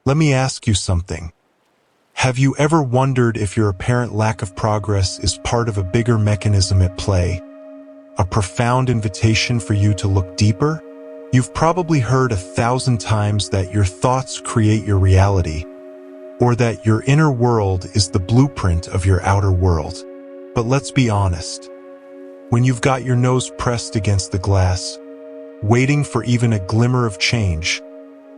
Let me ask you something. Have you ever wondered if your apparent lack of progress is part of a bigger mechanism at play? A profound invitation for you to look deeper? You've probably heard 1,000 times that your thoughts create your reality, or that your inner world is the blueprint of your outer world. But let's be honest. When you've got your nose pressed against the glass, waiting for even a glimmer of change,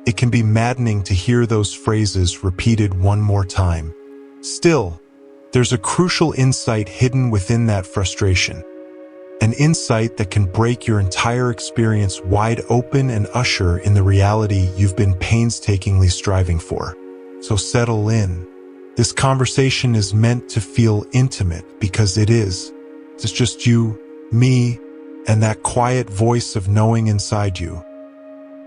it can be maddening to hear those phrases repeated one more time. Still, there's a crucial insight hidden within that frustration. An insight that can break your entire experience wide open and usher in the reality you've been painstakingly striving for. So settle in. This conversation is meant to feel intimate because it is. It's just you, me, and that quiet voice of knowing inside you.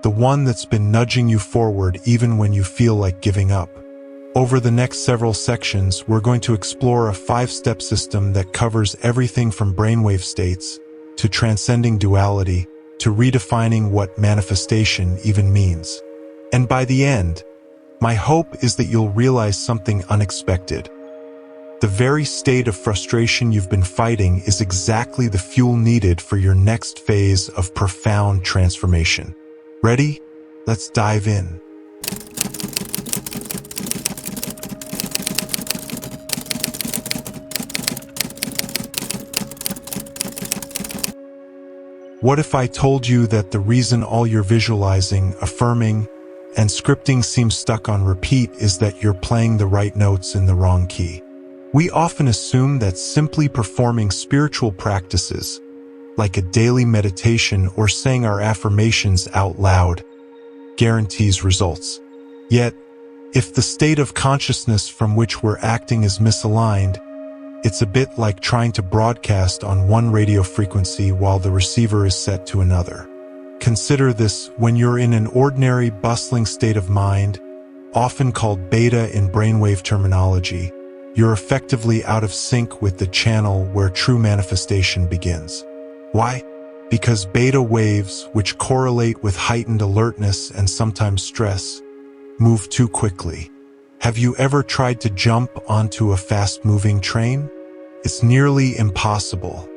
The one that's been nudging you forward even when you feel like giving up. Over the next several sections, we're going to explore a 5-step system that covers everything from brainwave states, to transcending duality, to redefining what manifestation even means. And by the end, my hope is that you'll realize something unexpected. The very state of frustration you've been fighting is exactly the fuel needed for your next phase of profound transformation. Ready? Let's dive in. What if I told you that the reason all your visualizing, affirming, and scripting seems stuck on repeat is that you're playing the right notes in the wrong key? We often assume that simply performing spiritual practices, like a daily meditation or saying our affirmations out loud, guarantees results. Yet, if the state of consciousness from which we're acting is misaligned, it's a bit like trying to broadcast on one radio frequency while the receiver is set to another. Consider this: when you're in an ordinary, bustling state of mind, often called beta in brainwave terminology, you're effectively out of sync with the channel where true manifestation begins. Why? Because beta waves, which correlate with heightened alertness and sometimes stress, move too quickly. Have you ever tried to jump onto a fast-moving train? It's nearly impossible.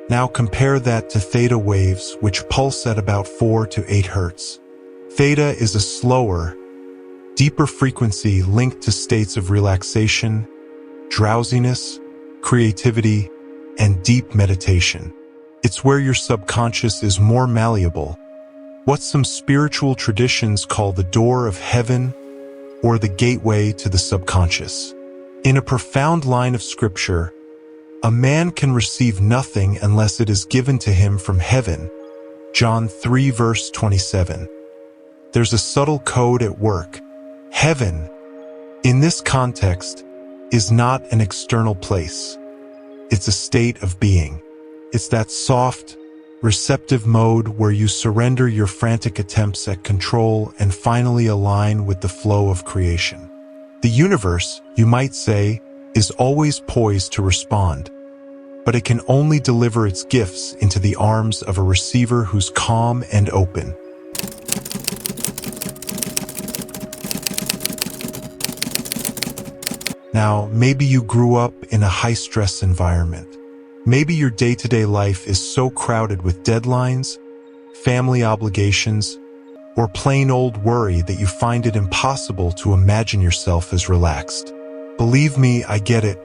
Now compare that to theta waves, which pulse at about 4 to 8 Hz. Theta is a slower, deeper frequency linked to states of relaxation, drowsiness, creativity, and deep meditation. It's where your subconscious is more malleable, what some spiritual traditions call the door of heaven or the gateway to the subconscious. In a profound line of scripture, a man can receive nothing unless it is given to him from heaven. John 3 verse 27. There's a subtle code at work. Heaven, in this context, is not an external place. It's a state of being. It's that soft, receptive mode where you surrender your frantic attempts at control and finally align with the flow of creation. The universe, you might say, is always poised to respond, but it can only deliver its gifts into the arms of a receiver who's calm and open. Now, maybe you grew up in a high-stress environment. Maybe your day-to-day life is so crowded with deadlines, family obligations, or plain old worry that you find it impossible to imagine yourself as relaxed. Believe me, I get it.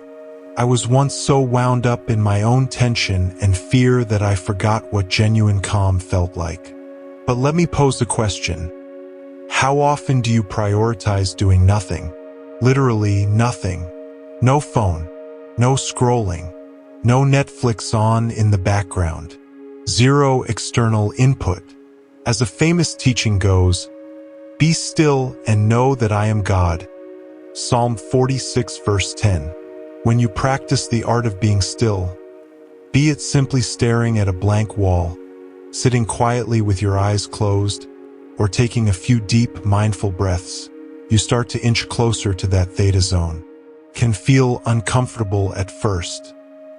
I was once so wound up in my own tension and fear that I forgot what genuine calm felt like. But let me pose a question. How often do you prioritize doing nothing? Literally nothing. No phone, no scrolling, no Netflix on in the background, zero external input. As a famous teaching goes, "Be still and know that I am God." Psalm 46 verse 10. When you practice the art of being still, be it simply staring at a blank wall, sitting quietly with your eyes closed, or taking a few deep, mindful breaths, you start to inch closer to that theta zone. Can feel uncomfortable at first.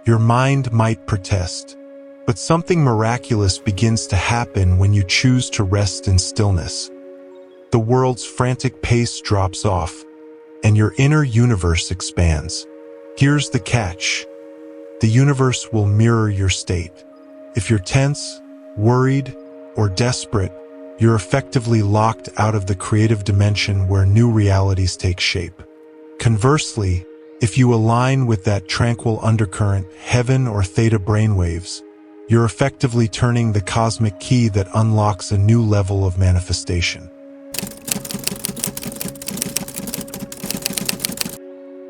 Your mind might protest, but something miraculous begins to happen when you choose to rest in stillness. the world's frantic pace drops off, and your inner universe expands. Here's the catch. The universe will mirror your state. If you're tense, worried, or desperate, you're effectively locked out of the creative dimension where new realities take shape. Conversely, if you align with that tranquil undercurrent, heaven or theta brainwaves, you're effectively turning the cosmic key that unlocks a new level of manifestation.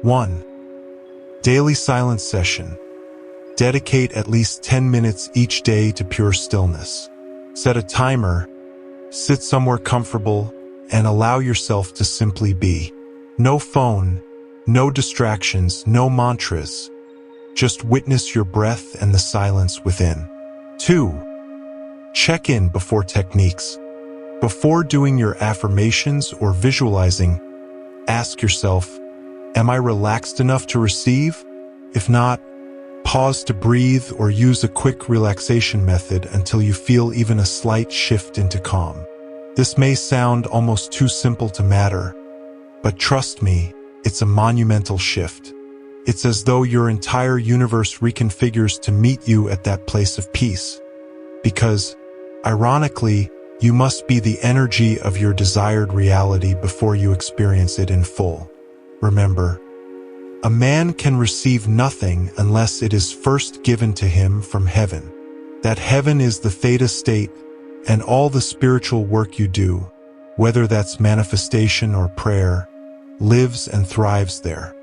1. Daily silence session. Dedicate at least 10 minutes each day to pure stillness. Set a timer, sit somewhere comfortable, and allow yourself to simply be. No phone, no distractions, no mantras. Just witness your breath and the silence within. 2. Check in before techniques. Before doing your affirmations or visualizing, ask yourself, am I relaxed enough to receive? If not, pause to breathe or use a quick relaxation method until you feel even a slight shift into calm. This may sound almost too simple to matter, but trust me, it's a monumental shift. It's as though your entire universe reconfigures to meet you at that place of peace. Because, ironically, you must be the energy of your desired reality before you experience it in full. Remember, a man can receive nothing unless it is first given to him from heaven. That heaven is the theta state, and all the spiritual work you do, whether that's manifestation or prayer, lives and thrives there.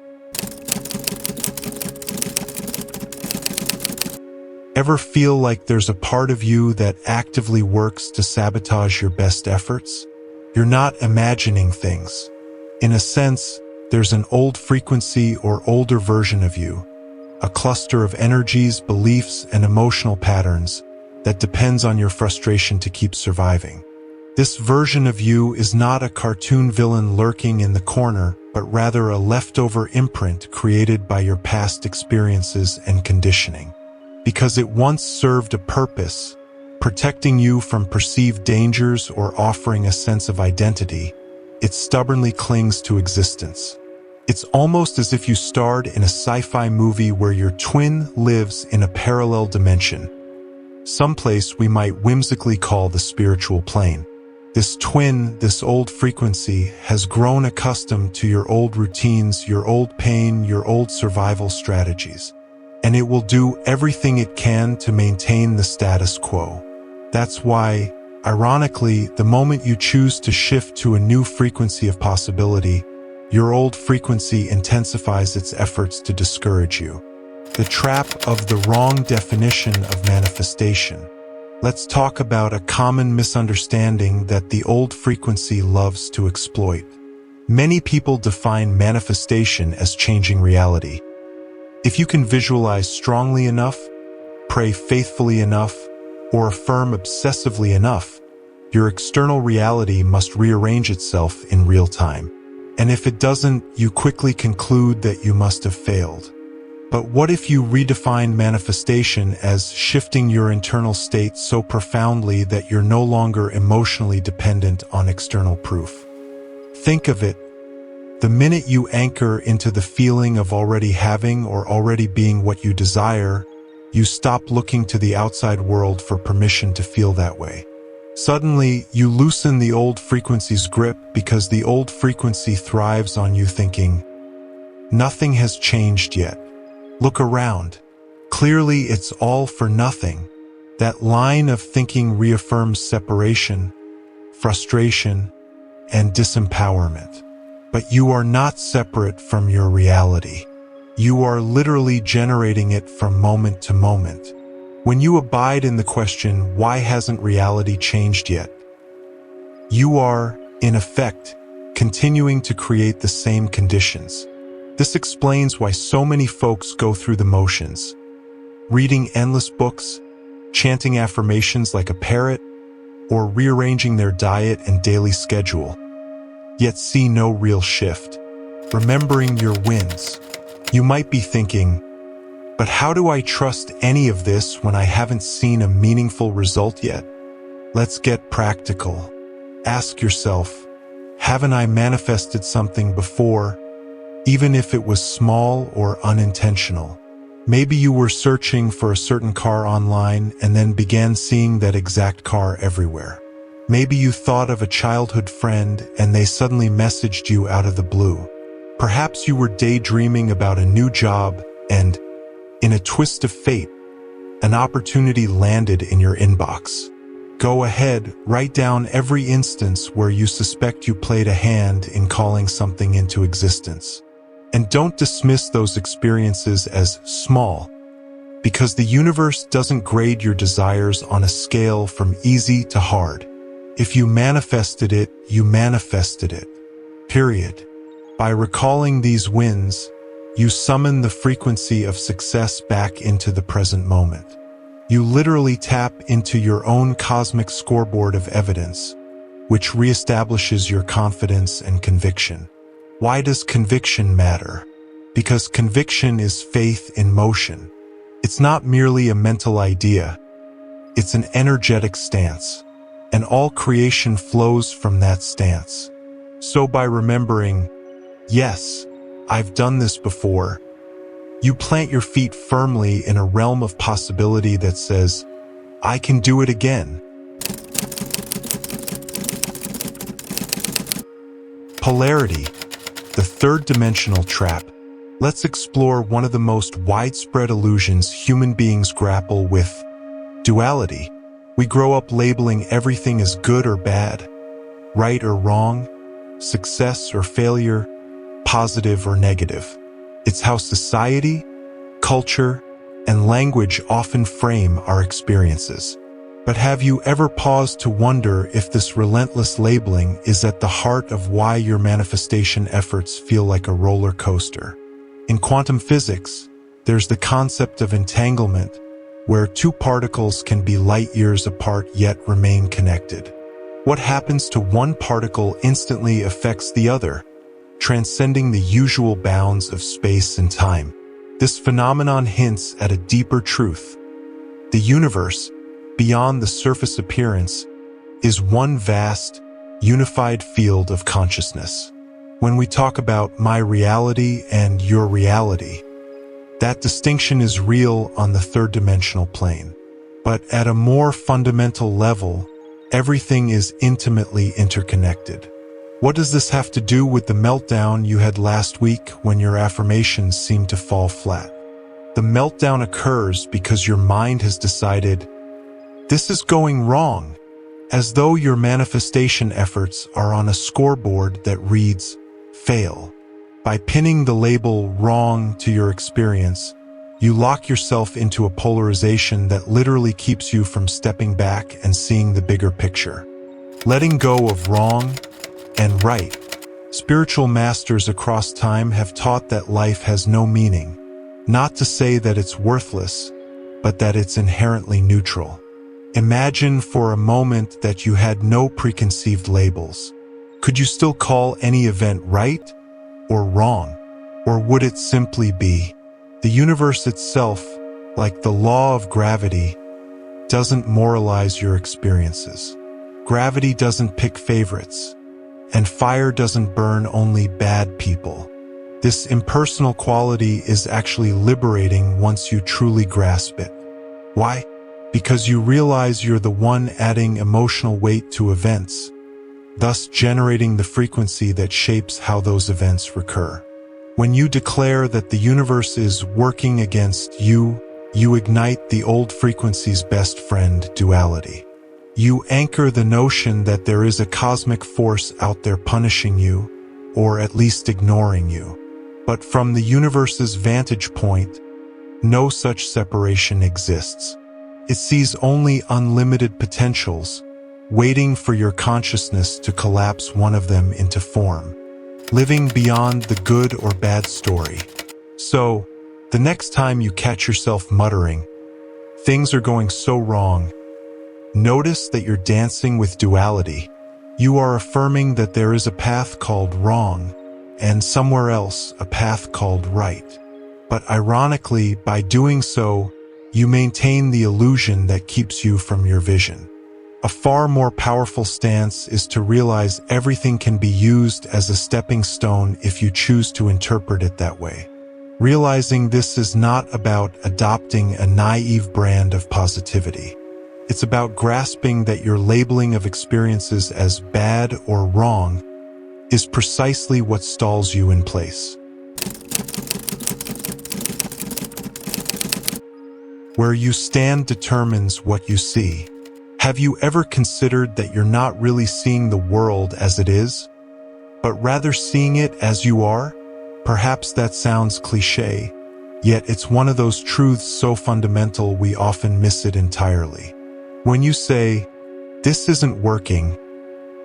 Ever feel like there's a part of you that actively works to sabotage your best efforts? You're not imagining things. In a sense, there's an old frequency or older version of you, a cluster of energies, beliefs, and emotional patterns that depends on your frustration to keep surviving. This version of you is not a cartoon villain lurking in the corner, but rather a leftover imprint created by your past experiences and conditioning. Because it once served a purpose, protecting you from perceived dangers or offering a sense of identity, it stubbornly clings to existence. It's almost as if you starred in a sci-fi movie where your twin lives in a parallel dimension, someplace we might whimsically call the spiritual plane. This twin, this old frequency, has grown accustomed to your old routines, your old pain, your old survival strategies, and it will do everything it can to maintain the status quo. That's why, ironically, the moment you choose to shift to a new frequency of possibility, your old frequency intensifies its efforts to discourage you. The trap of the wrong definition of manifestation. Let's talk about a common misunderstanding that the old frequency loves to exploit. Many people define manifestation as changing reality. If you can visualize strongly enough, pray faithfully enough, or affirm obsessively enough, your external reality must rearrange itself in real time. And if it doesn't, you quickly conclude that you must have failed. But what if you redefine manifestation as shifting your internal state so profoundly that you're no longer emotionally dependent on external proof? Think of it. The minute you anchor into the feeling of already having or already being what you desire, you stop looking to the outside world for permission to feel that way. Suddenly, you loosen the old frequency's grip because the old frequency thrives on you thinking, nothing has changed yet. Look around. Clearly, it's all for nothing. That line of thinking reaffirms separation, frustration, and disempowerment. But you are not separate from your reality. You are literally generating it from moment to moment. When you abide in the question, why hasn't reality changed yet? You are, in effect, continuing to create the same conditions. This explains why so many folks go through the motions, reading endless books, chanting affirmations like a parrot, or rearranging their diet and daily schedule, yet see no real shift. Remembering your wins. You might be thinking, but how do I trust any of this when I haven't seen a meaningful result yet? Let's get practical. Ask yourself, Haven't I manifested something before, even if it was small or unintentional? Maybe you were searching for a certain car online and then began seeing that exact car everywhere. Maybe you thought of a childhood friend and they suddenly messaged you out of the blue. Perhaps you were daydreaming about a new job and, in a twist of fate, an opportunity landed in your inbox. Go ahead, write down every instance where you suspect you played a hand in calling something into existence. And don't dismiss those experiences as small, because the universe doesn't grade your desires on a scale from easy to hard. If you manifested it, you manifested it. Period. By recalling these wins, you summon the frequency of success back into the present moment. You literally tap into your own cosmic scoreboard of evidence, which reestablishes your confidence and conviction. Why does conviction matter? Because conviction is faith in motion. It's not merely a mental idea. It's an energetic stance, and all creation flows from that stance. So by remembering, yes, I've done this before, you plant your feet firmly in a realm of possibility that says, I can do it again. Polarity, the third-dimensional trap. Let's explore one of the most widespread illusions human beings grapple with: duality. We grow up labeling everything as good or bad, right or wrong, success or failure, positive or negative. It's how society, culture, and language often frame our experiences. But have you ever paused to wonder if this relentless labeling is at the heart of why your manifestation efforts feel like a roller coaster? In quantum physics, there's the concept of entanglement, where two particles can be light years apart yet remain connected. What happens to one particle instantly affects the other, transcending the usual bounds of space and time. This phenomenon hints at a deeper truth. The universe, beyond the surface appearance, is one vast, unified field of consciousness. When we talk about my reality and your reality, that distinction is real on the third-dimensional plane. But at a more fundamental level, everything is intimately interconnected. What does this have to do with the meltdown you had last week when your affirmations seemed to fall flat? The meltdown occurs because your mind has decided, this is going wrong, as though your manifestation efforts are on a scoreboard that reads, fail. By pinning the label wrong to your experience, you lock yourself into a polarization that literally keeps you from stepping back and seeing the bigger picture. Letting go of wrong and right. Spiritual masters across time have taught that life has no meaning, not to say that it's worthless, but that it's inherently neutral. Imagine for a moment that you had no preconceived labels. Could you still call any event right or wrong? Or would it simply be? The universe itself, like the law of gravity, doesn't moralize your experiences. Gravity doesn't pick favorites, and fire doesn't burn only bad people. This impersonal quality is actually liberating once you truly grasp it. Why? Because you realize you're the one adding emotional weight to events, thus generating the frequency that shapes how those events recur. When you declare that the universe is working against you, you ignite the old frequency's best friend, duality. You anchor the notion that there is a cosmic force out there punishing you, or at least ignoring you. But from the universe's vantage point, no such separation exists. It sees only unlimited potentials, waiting for your consciousness to collapse one of them into form, living beyond the good or bad story. So, the next time you catch yourself muttering, things are going so wrong, notice that you're dancing with duality. You are affirming that there is a path called wrong, and somewhere else a path called right. But ironically, by doing so, you maintain the illusion that keeps you from your vision. A far more powerful stance is to realize everything can be used as a stepping stone if you choose to interpret it that way. Realizing this is not about adopting a naive brand of positivity. It's about grasping that your labeling of experiences as bad or wrong is precisely what stalls you in place. Where you stand determines what you see. Have you ever considered that you're not really seeing the world as it is, but rather seeing it as you are? Perhaps that sounds cliché, yet it's one of those truths so fundamental we often miss it entirely. When you say, "This isn't working,"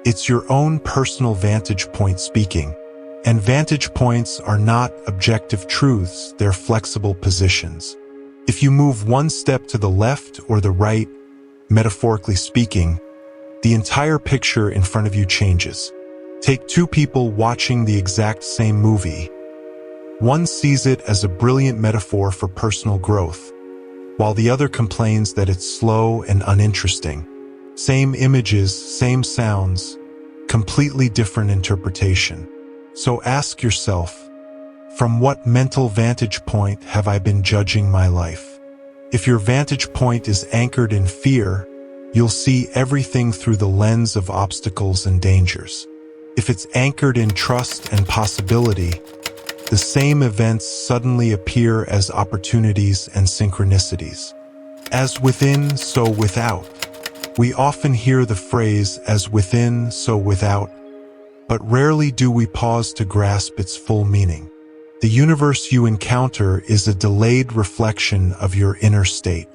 it's your own personal vantage point speaking. And vantage points are not objective truths, they're flexible positions. If you move one step to the left or the right, metaphorically speaking, the entire picture in front of you changes. Take two people watching the exact same movie. One sees it as a brilliant metaphor for personal growth, while the other complains that it's slow and uninteresting. Same images, same sounds, completely different interpretation. So ask yourself, from what mental vantage point have I been judging my life? If your vantage point is anchored in fear, you'll see everything through the lens of obstacles and dangers. If it's anchored in trust and possibility, the same events suddenly appear as opportunities and synchronicities. As within, so without. We often hear the phrase, as within, so without, but rarely do we pause to grasp its full meaning. The universe you encounter is a delayed reflection of your inner state.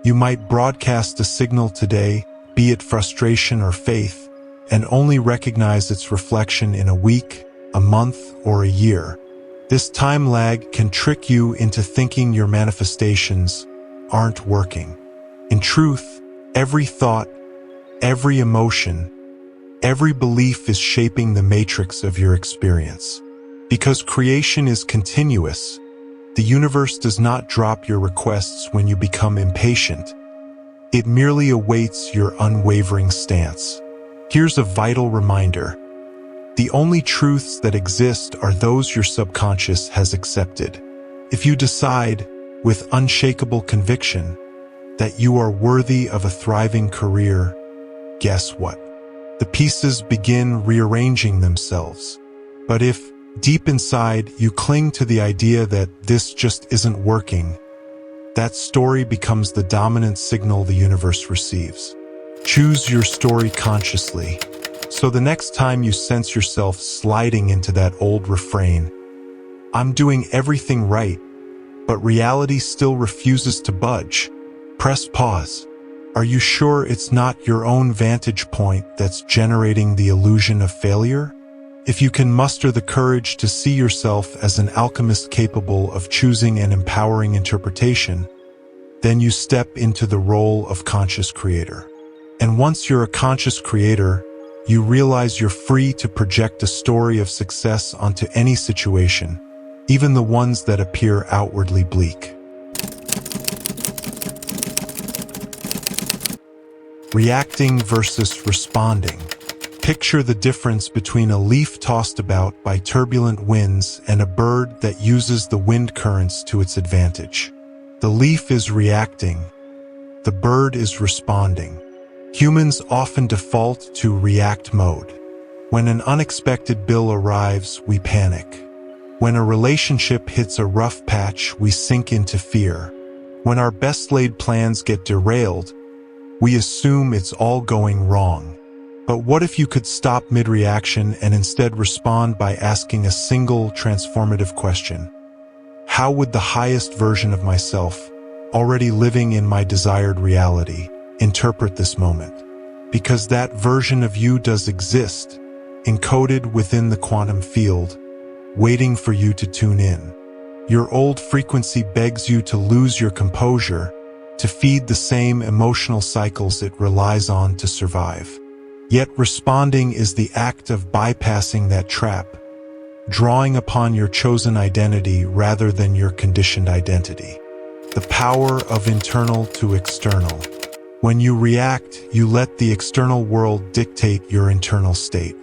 You might broadcast a signal today, be it frustration or faith, and only recognize its reflection in a week, a month, or a year. This time lag can trick you into thinking your manifestations aren't working. In truth, every thought, every emotion, every belief is shaping the matrix of your experience. Because creation is continuous, the universe does not drop your requests when you become impatient. It merely awaits your unwavering stance. Here's a vital reminder. The only truths that exist are those your subconscious has accepted. If you decide, with unshakable conviction, that you are worthy of a thriving career, guess what? The pieces begin rearranging themselves. But if, deep inside, you cling to the idea that this just isn't working, that story becomes the dominant signal the universe receives. Choose your story consciously, so the next time you sense yourself sliding into that old refrain, "I'm doing everything right, but reality still refuses to budge," press pause. Are you sure it's not your own vantage point that's generating the illusion of failure? If you can muster the courage to see yourself as an alchemist capable of choosing an empowering interpretation, then you step into the role of conscious creator. And once you're a conscious creator, you realize you're free to project a story of success onto any situation, even the ones that appear outwardly bleak. Reacting versus responding. Picture the difference between a leaf tossed about by turbulent winds and a bird that uses the wind currents to its advantage. The leaf is reacting. The bird is responding. Humans often default to react mode. When an unexpected bill arrives, we panic. When a relationship hits a rough patch, we sink into fear. When our best-laid plans get derailed, we assume it's all going wrong. But what if you could stop mid-reaction and instead respond by asking a single transformative question? How would the highest version of myself, already living in my desired reality, interpret this moment? Because that version of you does exist, encoded within the quantum field, waiting for you to tune in. Your old frequency begs you to lose your composure, to feed the same emotional cycles it relies on to survive. Yet responding is the act of bypassing that trap, drawing upon your chosen identity rather than your conditioned identity. The power of internal to external. When you react, you let the external world dictate your internal state.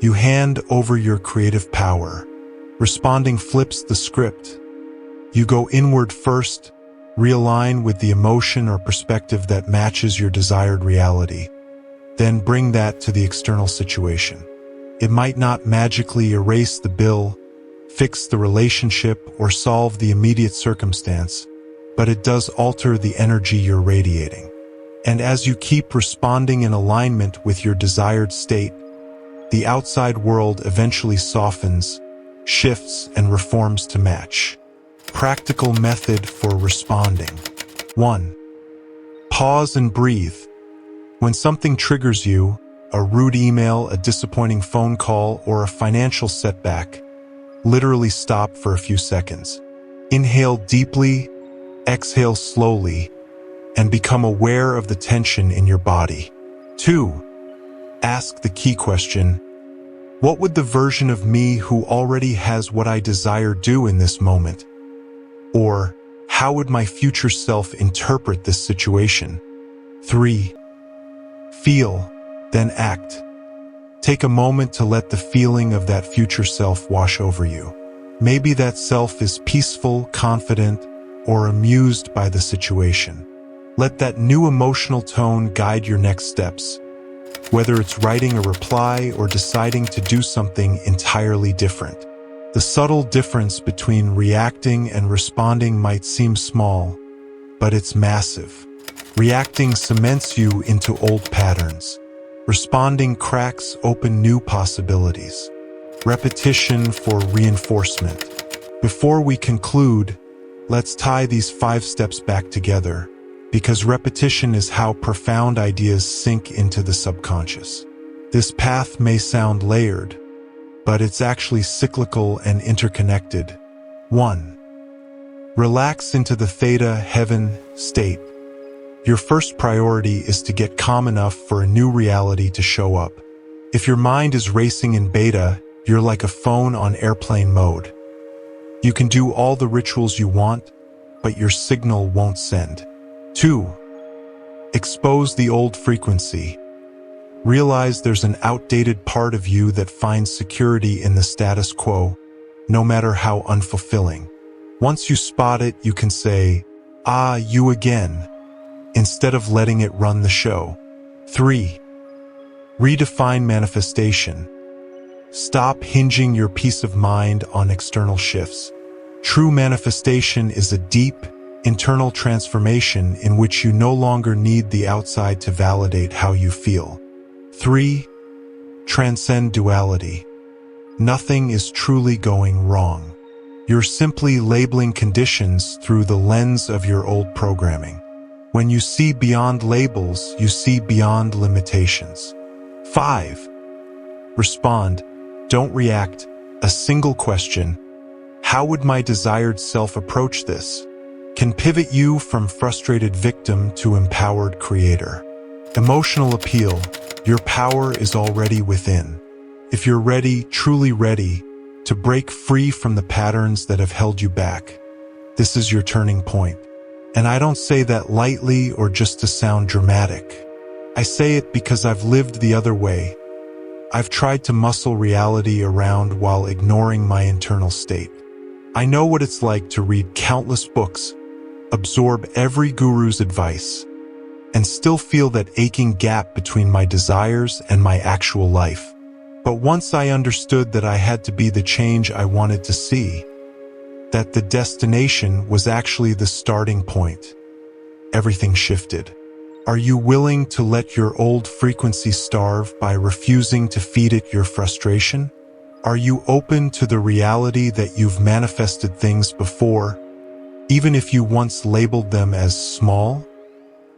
You hand over your creative power. Responding flips the script. You go inward first, realign with the emotion or perspective that matches your desired reality. Then bring that to the external situation. It might not magically erase the bill, fix the relationship, or solve the immediate circumstance, but it does alter the energy you're radiating. And as you keep responding in alignment with your desired state, the outside world eventually softens, shifts, and reforms to match. Practical method for responding. 1. Pause and breathe. When something triggers you, a rude email, a disappointing phone call, or a financial setback, literally stop for a few seconds. Inhale deeply, exhale slowly, and become aware of the tension in your body. 2. Ask the key question: what would the version of me who already has what I desire do in this moment? Or, how would my future self interpret this situation? 3. Feel, then act. Take a moment to let the feeling of that future self wash over you. Maybe that self is peaceful, confident, or amused by the situation. Let that new emotional tone guide your next steps, whether it's writing a reply or deciding to do something entirely different. The subtle difference between reacting and responding might seem small, but it's massive. Reacting cements you into old patterns. Responding cracks open new possibilities. Repetition for reinforcement. Before we conclude, let's tie these 5 steps back together, because repetition is how profound ideas sink into the subconscious. This path may sound layered, but it's actually cyclical and interconnected. 1. Relax into the theta heaven state. Your first priority is to get calm enough for a new reality to show up. If your mind is racing in beta, you're like a phone on airplane mode. You can do all the rituals you want, but your signal won't send. 2. Expose the old frequency. Realize there's an outdated part of you that finds security in the status quo, no matter how unfulfilling. Once you spot it, you can say, "Ah, you again," instead of letting it run the show. 3. Redefine manifestation. Stop hinging your peace of mind on external shifts. True manifestation is a deep, internal transformation in which you no longer need the outside to validate how you feel. 3. Transcend duality. Nothing is truly going wrong. You're simply labeling conditions through the lens of your old programming. When you see beyond labels, you see beyond limitations. 5. Respond. Don't react. A single question: how would my desired self approach this? Can pivot you from frustrated victim to empowered creator. Emotional appeal. Your power is already within. If you're ready, truly ready, to break free from the patterns that have held you back, this is your turning point. And I don't say that lightly or just to sound dramatic. I say it because I've lived the other way. I've tried to muscle reality around while ignoring my internal state. I know what it's like to read countless books, absorb every guru's advice, and still feel that aching gap between my desires and my actual life. But once I understood that I had to be the change I wanted to see, that the destination was actually the starting point, everything shifted. Are you willing to let your old frequency starve by refusing to feed it your frustration? Are you open to the reality that you've manifested things before, even if you once labeled them as small?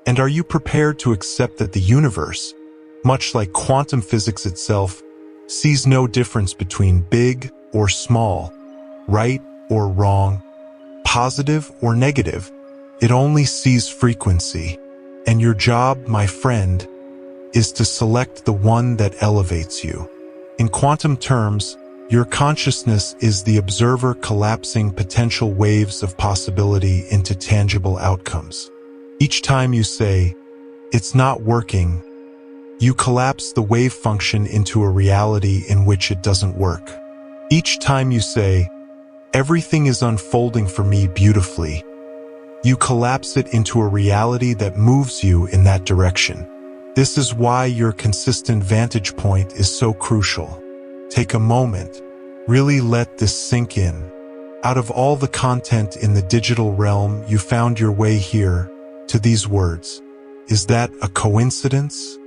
And are you prepared to accept that the universe, much like quantum physics itself, sees no difference between big or small, right or wrong, positive or negative? It only sees frequency. And your job, my friend, is to select the one that elevates you. In quantum terms, your consciousness is the observer collapsing potential waves of possibility into tangible outcomes. Each time you say, it's not working, you collapse the wave function into a reality in which it doesn't work. Each time you say, "Everything is unfolding for me beautifully," you collapse it into a reality that moves you in that direction. This is why your consistent vantage point is so crucial. Take a moment. Really let this sink in. Out of all the content in the digital realm, you found your way here, to these words. Is that a coincidence?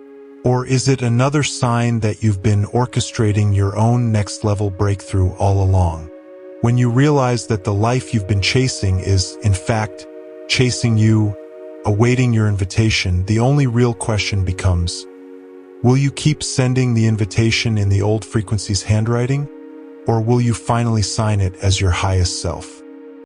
Or is it another sign that you've been orchestrating your own next-level breakthrough all along? When you realize that the life you've been chasing is, in fact, chasing you, awaiting your invitation, the only real question becomes, will you keep sending the invitation in the old frequency's handwriting? Or will you finally sign it as your highest self?